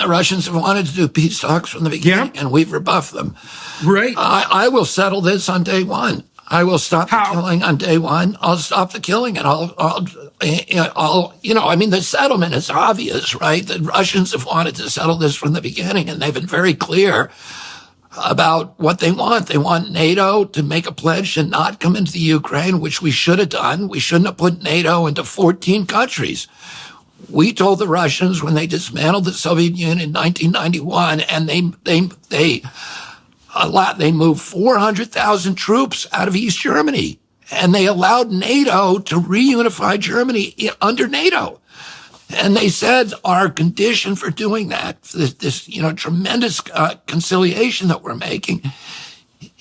The Russians have wanted to do peace talks from the beginning, and we've rebuffed them. Right. I will settle this on day one. I will stop the killing on day one. I'll stop the killing, and the settlement is obvious, right? The Russians have wanted to settle this from the beginning, and they've been very clear about what they want. They want NATO to make a pledge to not come into the Ukraine, which we should have done. We shouldn't have put NATO into 14 countries. We told the Russians when they dismantled the Soviet Union in 1991, and they moved 400,000 troops out of East Germany, and they allowed NATO to reunify Germany under NATO. And they said our condition for doing that, this tremendous conciliation that we're making,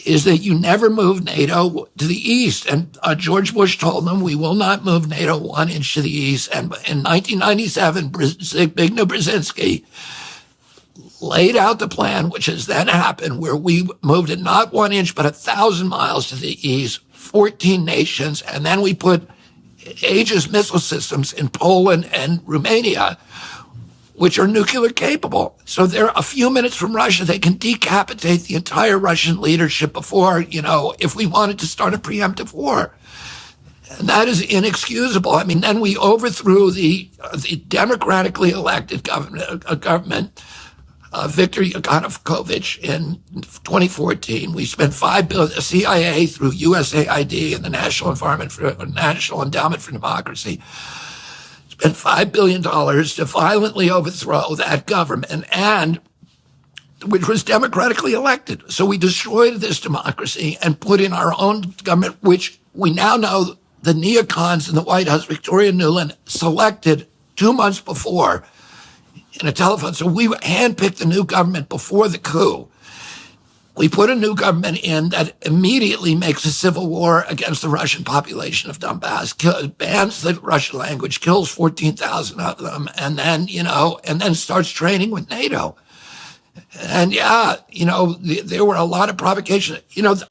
is that you never move NATO to the east. And George Bush told them, we will not move NATO 1 inch to the east. And in 1997, Zbigniew Brzezinski laid out the plan, which has then happened, where we moved it not 1 inch, but 1,000 miles to the east, 14 nations. And then we put Aegis missile systems in Poland and Romania, which are nuclear capable. So they're a few minutes from Russia. They can decapitate the entire Russian leadership before, if we wanted to start a preemptive war. And that is inexcusable. I mean, then we overthrew the democratically elected government, Viktor Yanukovych, in 2014. We spent $5 billion, the CIA through USAID and the National Endowment for Democracy, spent $5 billion to violently overthrow that government, and which was democratically elected. So we destroyed this democracy and put in our own government, which we now know the neocons in the White House, Victoria Nuland, selected 2 months before in a telephone. So we handpicked the new government before the coup. We put a new government in that immediately makes a civil war against the Russian population of Donbass, bans the Russian language, kills 14,000 of them, and then starts training with NATO. And there were a lot of provocations.